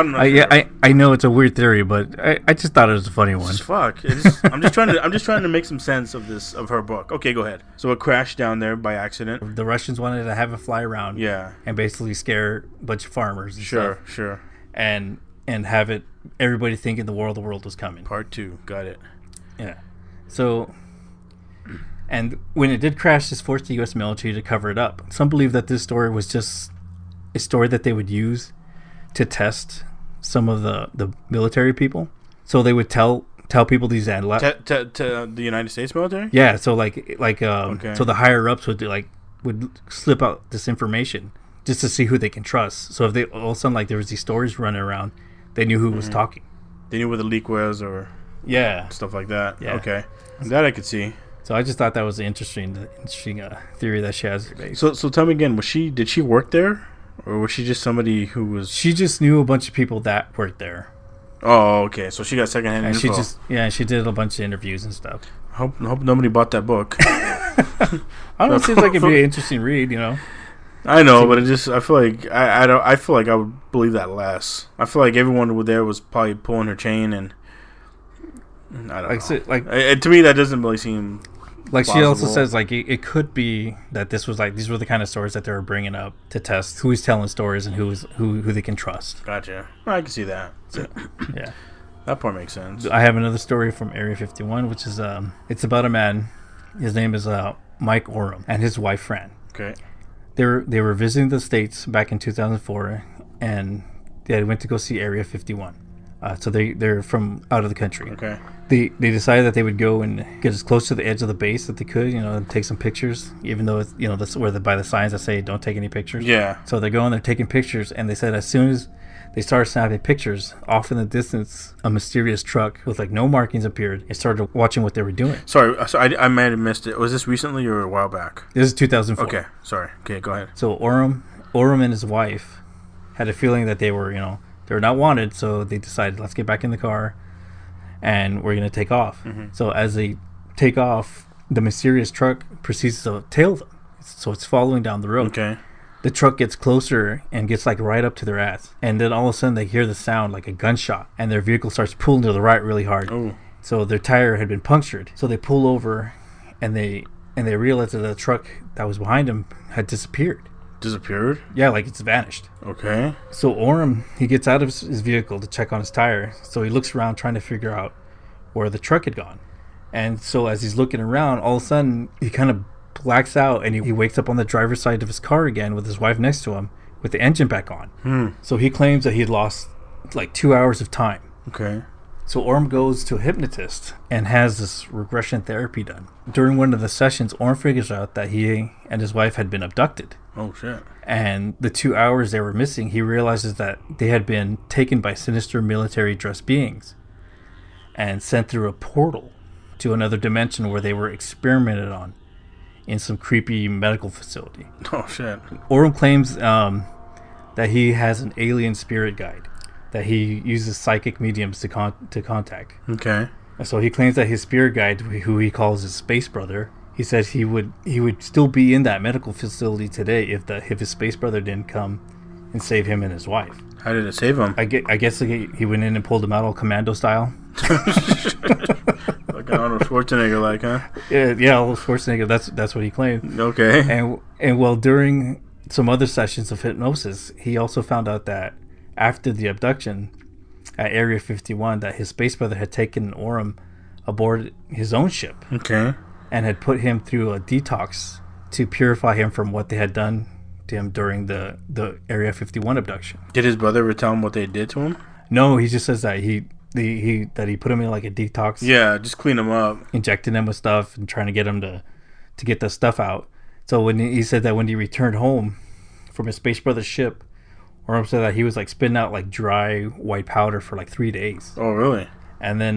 Speaker 5: I know it's a weird theory, but I just thought it was a funny one.
Speaker 6: Fuck. I'm just trying to make some sense of her book. Okay, go ahead. So it crashed down there by accident.
Speaker 5: The Russians wanted to have it fly around.
Speaker 6: Yeah.
Speaker 5: And basically scare a bunch of farmers. And
Speaker 6: Sure.
Speaker 5: And have everybody thinking the War of the World was coming.
Speaker 6: Part 2. Got it.
Speaker 5: Yeah. So, and when it did crash, this forced the U.S. military to cover it up. Some believe that this story was just a story that they would use to test some of the military people. So they would tell people these
Speaker 6: to the United States military.
Speaker 5: Yeah. So okay. So the higher ups would slip out this information just to see who they can trust. So if they all of a sudden there was these stories running around, they knew who was talking.
Speaker 6: They knew where the leak was, or stuff like that.
Speaker 5: Yeah.
Speaker 6: Okay, that I could see.
Speaker 5: So I just thought that was an interesting theory that she has.
Speaker 6: So tell me again, did she work there, or was she just somebody who was?
Speaker 5: She just knew a bunch of people that worked there.
Speaker 6: Oh, okay. So she got secondhand
Speaker 5: And
Speaker 6: info.
Speaker 5: she did a bunch of interviews and stuff.
Speaker 6: Hope nobody bought that book.
Speaker 5: I don't know. It seems like it'd be an interesting read, you know.
Speaker 6: I know, but I feel like I feel like I would believe that less. I feel like everyone there was probably pulling her chain, and I don't know. To me, that doesn't really seem
Speaker 5: like
Speaker 6: plausible.
Speaker 5: She also says like it could be that this was like these were the kind of stories that they were bringing up to test who's telling stories and who they can trust.
Speaker 6: Gotcha. I can see that.
Speaker 5: So, yeah,
Speaker 6: that part makes sense.
Speaker 5: I have another story from Area 51, which is it's about a man. His name is Mike Oram and his wife Fran.
Speaker 6: Okay.
Speaker 5: They were visiting the States back in 2004, and they went to go see Area 51. So they're from out of the country.
Speaker 6: Okay.
Speaker 5: They decided that they would go and get as close to the edge of the base that they could, you know, and take some pictures, even though it's, you know, that's where by the signs that say don't take any pictures.
Speaker 6: Yeah.
Speaker 5: So they're going there taking pictures, and they said as soon as they started snapping pictures, off in the distance, a mysterious truck with like no markings appeared and started watching what they were doing.
Speaker 6: Sorry, I might have missed it. Was this recently or a while back?
Speaker 5: This is 2004.
Speaker 6: Okay, sorry. Okay, go ahead.
Speaker 5: So Oram and his wife had a feeling that they were not wanted, so they decided, let's get back in the car and we're going to take off. Mm-hmm. So as they take off, the mysterious truck proceeds to tail them. So it's following down the road.
Speaker 6: Okay.
Speaker 5: The truck gets closer and gets like right up to their ass. And then all of a sudden they hear the sound like a gunshot, and their vehicle starts pulling to the right really hard.
Speaker 6: Ooh.
Speaker 5: So their tire had been punctured. So they pull over and they realize that the truck that was behind them had disappeared.
Speaker 6: Disappeared?
Speaker 5: Yeah, like it's vanished.
Speaker 6: Okay.
Speaker 5: So Oram, he gets out of his vehicle to check on his tire. So he looks around trying to figure out where the truck had gone. And so as he's looking around, all of a sudden he kind of blacks out, and he wakes up on the driver's side of his car again with his wife next to him with the engine back on. So he claims that he had lost like 2 hours of time.
Speaker 6: Okay.
Speaker 5: So Orm goes to a hypnotist and has this regression therapy done. During one of the sessions, Orm figures out that he and his wife had been abducted.
Speaker 6: Oh, shit.
Speaker 5: And the 2 hours they were missing, he realizes that they had been taken by sinister military dressed beings and sent through a portal to another dimension where they were experimented on in some creepy medical facility.
Speaker 6: Oh, shit.
Speaker 5: Orm claims that he has an alien spirit guide that he uses psychic mediums to contact.
Speaker 6: Okay.
Speaker 5: So he claims that his spirit guide, who he calls his space brother, he says he would still be in that medical facility today if his space brother didn't come and save him and his wife.
Speaker 6: How did it save him?
Speaker 5: I guess he went in and pulled him out all commando style.
Speaker 6: Like Arnold Schwarzenegger, like, huh?
Speaker 5: Yeah, Arnold Schwarzenegger. That's what he claimed.
Speaker 6: Okay.
Speaker 5: And well, during some other sessions of hypnosis, he also found out that after the abduction at Area 51, that his space brother had taken Orm aboard his own ship.
Speaker 6: Okay.
Speaker 5: And had put him through a detox to purify him from what they had done to him during the Area 51 abduction.
Speaker 6: Did his brother ever tell him what they did to him?
Speaker 5: No, he just says that he put him in like a detox.
Speaker 6: Yeah, just clean him up.
Speaker 5: Injecting him with stuff and trying to get him to get the stuff out. So when he said that when he returned home from his space brother's ship, Orm said that he was like spitting out like dry white powder for like 3 days.
Speaker 6: Oh, really?
Speaker 5: And then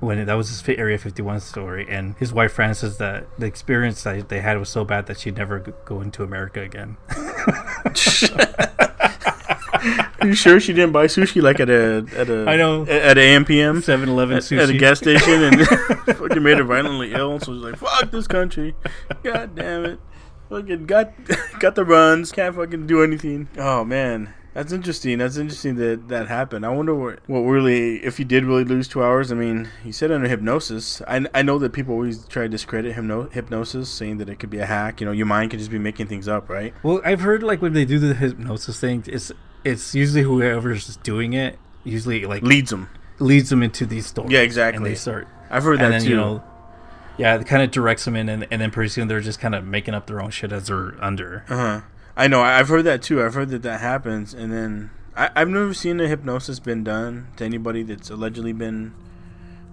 Speaker 5: when that was his Area 51 story, and his wife Fran says that the experience that they had was so bad that she'd never go into America again.
Speaker 6: Are you sure she didn't buy sushi like at a
Speaker 5: I know
Speaker 6: at AMPM
Speaker 5: 7-Eleven sushi
Speaker 6: at a gas station and fucking made her violently ill? So she's like, "Fuck this country, god damn it, fucking got the runs, can't fucking do anything." Oh man, that's interesting. That's interesting that happened. I wonder what really, if you did really lose 2 hours. I mean, you said under hypnosis. I know that people always try to discredit hypnosis, saying that it could be a hack. You know, your mind could just be making things up, right?
Speaker 5: Well, I've heard like when they do the hypnosis thing, it's usually whoever's doing it usually like
Speaker 6: leads them
Speaker 5: into these stories.
Speaker 6: Yeah, exactly.
Speaker 5: And they start.
Speaker 6: I've heard that
Speaker 5: then,
Speaker 6: too.
Speaker 5: You know, yeah, it kind of directs them in, and then pretty soon they're just kind of making up their own shit as they're under.
Speaker 6: I know. I've heard that too. I've heard that happens, and then I've never seen a hypnosis been done to anybody that's allegedly been,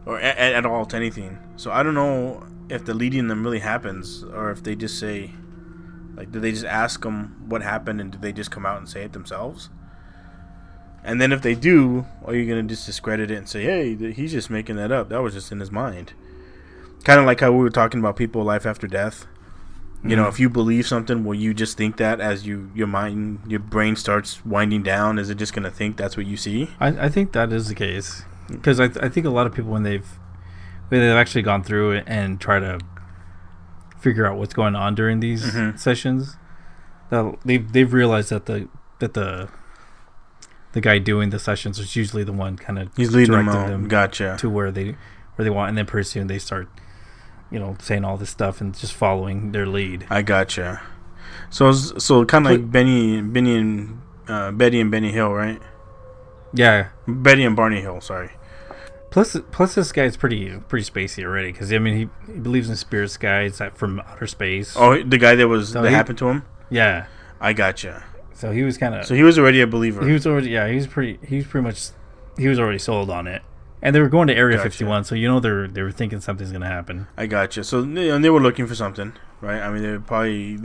Speaker 6: or at all to anything. So I don't know if the leading them really happens, or if they just say, like, do they just ask them what happened, and do they just come out and say it themselves? And then if they do, are you gonna just discredit it and say, hey, he's just making that up? That was just in his mind. Kind of like how we were talking about people, life after death. You know, if you believe something, will you just think that as your brain starts winding down? Is it just going to think that's what you see?
Speaker 5: I think that is the case, because I think a lot of people when they've actually gone through it and try to figure out what's going on during these sessions, that they've realized that the guy doing the sessions is usually the one kind of
Speaker 6: he's leading them gotcha
Speaker 5: to where they want, and then pretty soon they start, saying all this stuff and just following their lead. I
Speaker 6: gotcha. So kind of like Betty and Benny Hill, right?
Speaker 5: Yeah,
Speaker 6: Betty and Barney Hill. Sorry.
Speaker 5: Plus this guy's pretty spacey already, because I mean he believes in spirits guys that from outer space.
Speaker 6: Oh, the guy that happened to him.
Speaker 5: Yeah,
Speaker 6: I gotcha.
Speaker 5: So he was kind of.
Speaker 6: So he was already a believer.
Speaker 5: He was already sold on it. And they were going to Area 51, so they were thinking something's gonna happen.
Speaker 6: I gotcha. So they were looking for something, right? I mean, they were probably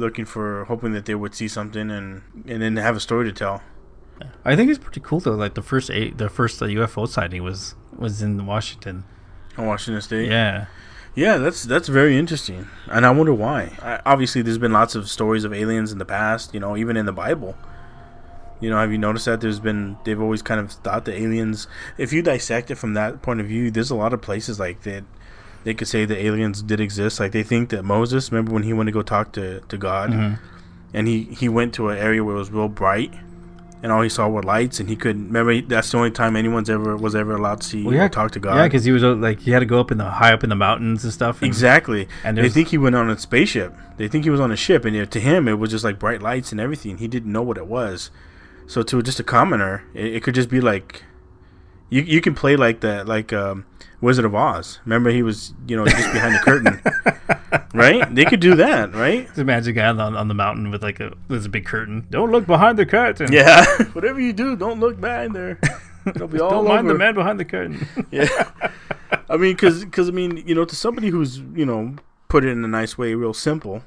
Speaker 6: hoping that they would see something and then have a story to tell.
Speaker 5: I think it's pretty cool though. Like the first UFO sighting was in Washington.
Speaker 6: In Washington State.
Speaker 5: Yeah.
Speaker 6: Yeah, that's very interesting, and I wonder why. Obviously, there's been lots of stories of aliens in the past. Even in the Bible. Have you noticed that they've always kind of thought the aliens, if you dissect it from that point of view, there's a lot of places like that they could say the aliens did exist. Like they think that Moses, remember when he went to go talk to God, and he went to an area where it was real bright, and all he saw were lights, and he couldn't, remember that's the only time anyone's was ever allowed to see or talk to God.
Speaker 5: Yeah, because he was he had to go high up in the mountains and stuff.
Speaker 6: Exactly. And they think he went on a spaceship. They think he was on a ship, and to him it was just like bright lights and everything. He didn't know what it was. So to just a commoner, it could just be like, you can play like Wizard of Oz. Remember he was just behind the curtain, right? They could do that, right?
Speaker 5: There's a magic guy on the mountain with there's a big curtain. Don't look behind the curtain.
Speaker 6: Yeah, whatever you do, don't look behind there. It'll be all
Speaker 5: don't
Speaker 6: over.
Speaker 5: mind the man behind the curtain.
Speaker 6: Yeah, I mean, because to somebody who's put it in a nice way, real simple,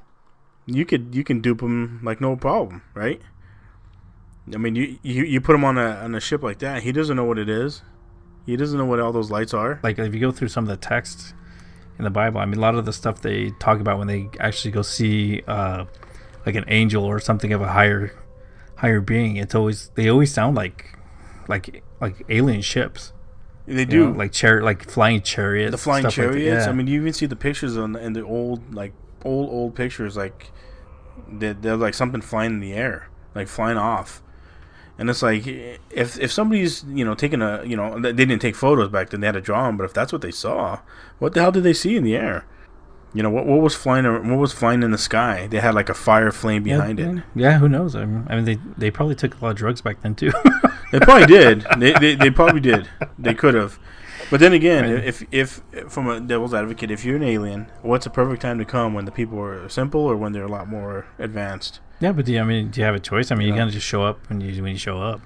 Speaker 6: you can dupe him like no problem, right? I mean, you put him on a ship like that. He doesn't know what it is. He doesn't know what all those lights are.
Speaker 5: Like if you go through some of the text in the Bible, I mean, a lot of the stuff they talk about when they actually go see like an angel or something of a higher being, they always sound like alien ships.
Speaker 6: They do
Speaker 5: like flying chariots.
Speaker 6: The flying chariots.
Speaker 5: Yeah.
Speaker 6: I mean, you even see the pictures in the old pictures, like they're like something flying in the air, like flying off. And it's like, if somebody's, taking they didn't take photos back then, they had to draw them, but if that's what they saw, what the hell did they see in the air? What was flying in the sky? They had like a fire flame behind it.
Speaker 5: Yeah, who knows? I mean, they probably took a lot of drugs back then too.
Speaker 6: They probably did. They probably did. They could have. But then again, right. if from a devil's advocate, if you're an alien, what's a perfect time to come? When the people are simple or when they're a lot more advanced?
Speaker 5: Yeah, but do you have a choice? I mean, you kind of just show up when you show up.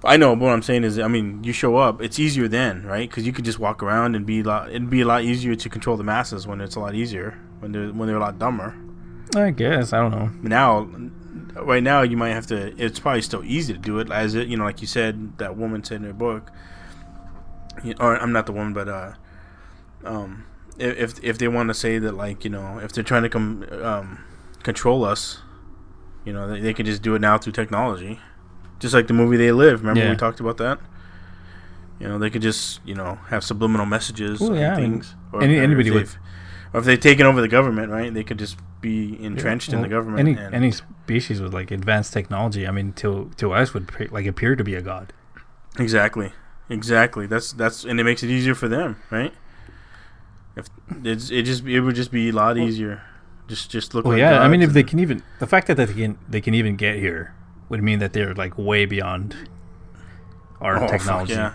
Speaker 6: I know, but what I'm saying is, I mean, you show up. It's easier then, right? Because you could just walk around and it'd be a lot easier to control the masses when it's a lot easier when they're a lot dumber.
Speaker 5: I guess I don't know.
Speaker 6: Right now, you might have to. It's probably still easy to do it, as it like you said, that woman said in her book. Or I'm not the woman, but if they want to say that, like, if they're trying to control us. They can just do it now through technology. Just like the movie They Live. Remember we talked about that? They could just, have subliminal messages and things.
Speaker 5: Or anybody would.
Speaker 6: Or if they've taken over the government, right? They could just be entrenched in the government.
Speaker 5: Any species with, like, advanced technology, I mean, to us would, appear to be a god.
Speaker 6: Exactly. That's and it makes it easier for them, right? It would just be a lot easier. Just look. Well, like
Speaker 5: I mean, if they can even the fact that they can even get here would mean that they're like way beyond our technology. Yeah.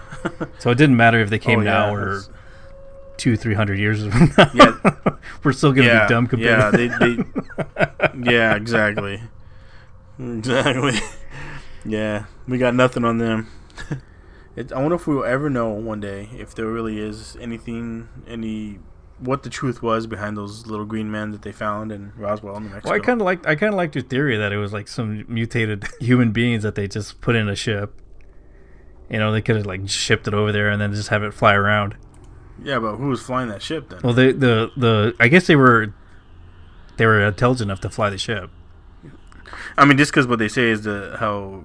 Speaker 5: So it didn't matter if they came now or 200-300 years from now. Yeah, we're still gonna be dumb compared.
Speaker 6: Yeah, exactly. Yeah, we got nothing on them. I wonder if we will ever know one day if there really is what the truth was behind those little green men that they found in Roswell, New Mexico.
Speaker 5: Well, I kind of liked your theory that it was like some mutated human beings that they just put in a ship. They could have like shipped it over there and then just have it fly around.
Speaker 6: Yeah, but who was flying that ship then?
Speaker 5: Well, I guess they were they were intelligent enough to fly the ship.
Speaker 6: I mean, just because what they say is how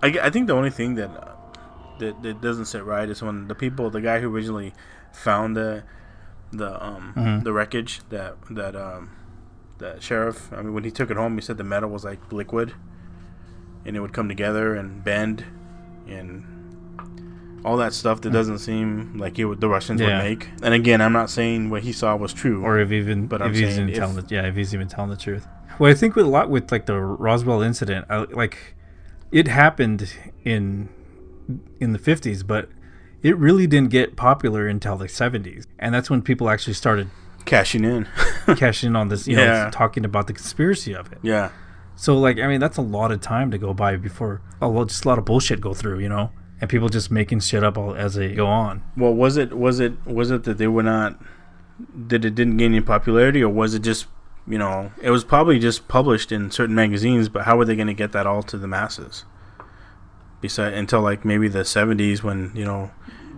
Speaker 6: I think the only thing that doesn't sit right is when the guy who originally found the wreckage, that sheriff. I mean, when he took it home, he said the metal was like liquid, and it would come together and bend, and all that stuff that doesn't seem like the Russians would make. And again, I'm not saying what he saw was true,
Speaker 5: or if he's even telling the truth. Well, I think with like the Roswell incident, it happened in the 50s, but it really didn't get popular until the 70s, and that's when people actually started
Speaker 6: cashing in
Speaker 5: on this, talking about the conspiracy of it.
Speaker 6: Yeah. So,
Speaker 5: like, I mean, that's a lot of time to go by before just a lot of bullshit go through, and people just making shit up as they go on.
Speaker 6: Well, was it that they were not, that it didn't gain any popularity, or was it just, it was probably just published in certain magazines, but how were they going to get that all to the masses? Until like maybe the 70s, when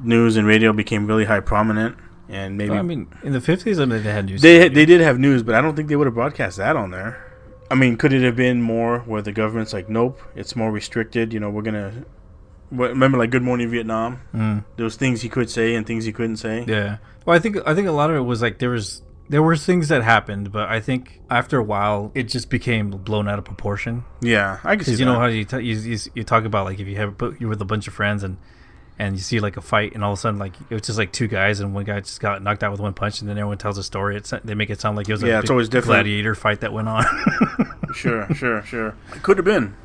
Speaker 6: news and radio became really high prominent, and maybe
Speaker 5: in the 50s, they had news.
Speaker 6: They did have news, but I don't think they would have broadcast that on there. I mean, could it have been more where the government's like, nope, it's more restricted. We're gonna remember like Good Morning Vietnam. There was things he could say and things he couldn't say.
Speaker 5: Yeah. Well, I think a lot of it was like there were things that happened, but I think after a while it just became blown out of proportion.
Speaker 6: Yeah, I can see that.
Speaker 5: You know how you talk about, like, if you're with a bunch of friends and you see like a fight, and all of a sudden, like, it was just like two guys and one guy just got knocked out with one punch, and then everyone tells a story. They make it sound like it was
Speaker 6: it's always different
Speaker 5: gladiator fight that went on.
Speaker 6: Sure. It could have been.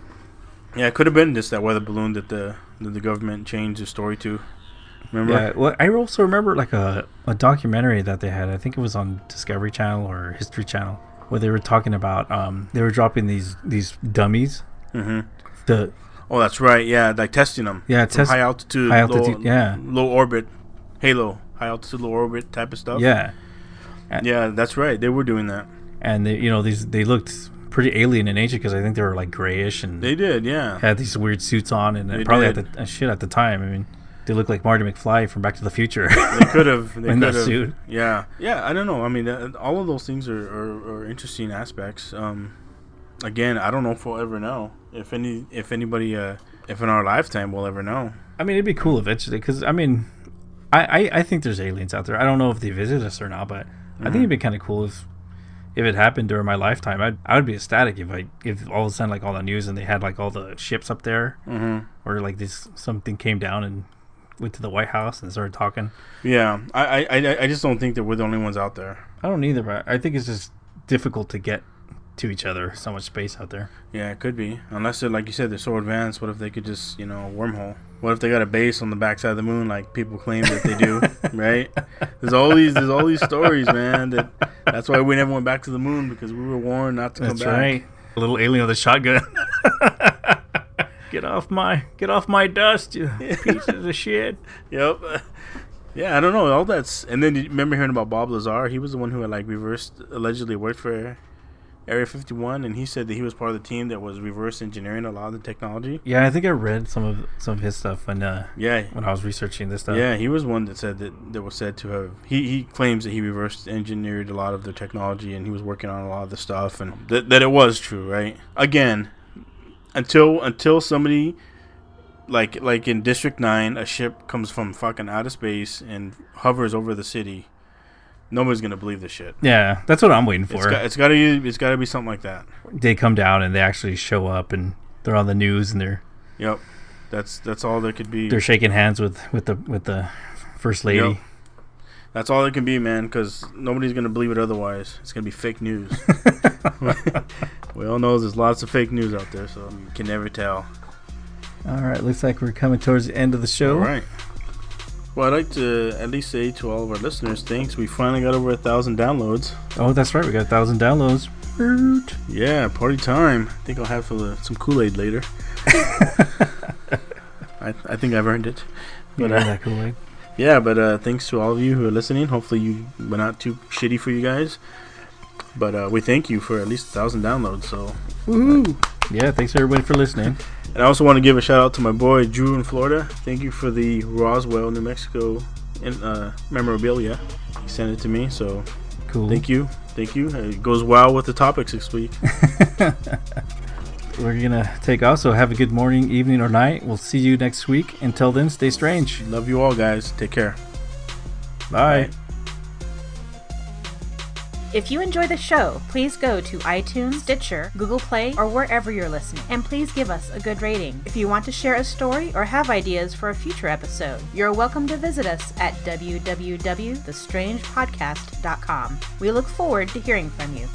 Speaker 6: Yeah, it could have been just that weather balloon that the government changed the story to. Remember?
Speaker 5: Yeah. Well, I also remember like a documentary that they had. I think it was on Discovery Channel or History Channel, where they were talking about they were dropping these dummies. Mm-hmm.
Speaker 6: Oh, that's right. Yeah, like testing them.
Speaker 5: Yeah,
Speaker 6: high altitude, low orbit, halo, high altitude, low orbit type of stuff.
Speaker 5: Yeah.
Speaker 6: Yeah, that's right. They were doing that.
Speaker 5: And they looked pretty alien in nature, because I think they were like grayish, and
Speaker 6: they did. Yeah.
Speaker 5: Had these weird suits on, and they probably had at the time. I mean, they looked like Marty McFly from Back to the Future.
Speaker 6: They could have.
Speaker 5: In that suit.
Speaker 6: Yeah. Yeah. I don't know. I mean, all of those things are interesting aspects. Again, I don't know if we'll ever know. If anybody, if in our lifetime we'll ever know. I
Speaker 5: mean, it'd be cool eventually, because I mean, I think there's aliens out there. I don't know if they visit us or not, but I think it'd be kind of cool if it happened during my lifetime. I would be ecstatic if all of a sudden, like, all the news and they had like all the ships up there, or like something came down and went to the White House and started talking.
Speaker 6: Yeah, I just don't think that we're the only ones out there.
Speaker 5: I don't either, but I think it's just difficult to get to each other. So much space out there.
Speaker 6: Yeah, it could be. Unless they're, like you said, they're so advanced. What if they could just, wormhole? What if they got a base on the backside of the moon, like people claim that they do? Right? There's all these stories, man. That's why we never went back to the moon, because we were warned not to come back.
Speaker 5: That's right. A little alien with a shotgun. Get off my dust, you pieces of shit.
Speaker 6: Yep. Yeah, I don't know. All that's, and then you remember hearing about Bob Lazar? He was the one who had allegedly worked for Area 51, and he said that he was part of the team that was reverse engineering a lot of the technology.
Speaker 5: Yeah, I think I read some of his stuff when I was researching this stuff.
Speaker 6: Yeah, he was one that said that was said to have. He claims that he reverse engineered a lot of the technology, and he was working on a lot of the stuff, and that it was true, right? Again, until somebody like in District 9, a ship comes from fucking outer space and hovers over the city, nobody's gonna believe this shit.
Speaker 5: Yeah, that's what I'm waiting for.
Speaker 6: It's gotta be something like that.
Speaker 5: They come down and they actually show up, and they're on the news, and they're.
Speaker 6: Yep, that's all there could be.
Speaker 5: They're shaking hands with the first lady. Yep.
Speaker 6: That's all it can be, man, because nobody's gonna believe it otherwise. It's gonna be fake news. We all know there's lots of fake news out there, so you can never tell.
Speaker 5: All right, looks like we're coming towards the end of the show.
Speaker 6: All right. Well, I'd like to at least say to all of our listeners, thanks. We finally got over 1,000 downloads.
Speaker 5: Oh, that's right. We got 1,000 downloads.
Speaker 6: Yeah, party time. I think I'll have some Kool-Aid later. I think I've earned it.
Speaker 5: But that Kool-Aid.
Speaker 6: Yeah, but thanks to all of you who are listening. Hopefully we're not too shitty for you guys. But we thank you for at least 1,000 downloads. So,
Speaker 5: woohoo! Yeah, thanks everybody for listening.
Speaker 6: And I also want to give a shout out to my boy Drew in Florida. Thank you for the Roswell, New Mexico memorabilia. He sent it to me, so
Speaker 5: cool.
Speaker 6: Thank you. Thank you. It goes well with the topics this week.
Speaker 5: We're going to take off, so have a good morning, evening, or night. We'll see you next week. Until then, stay strange.
Speaker 6: Love you all, guys. Take care.
Speaker 5: Bye.
Speaker 4: If you enjoy the show, please go to iTunes, Stitcher, Google Play, or wherever you're listening, and please give us a good rating. If you want to share a story or have ideas for a future episode, you're welcome to visit us at www.thestrangepodcast.com. We look forward to hearing from you.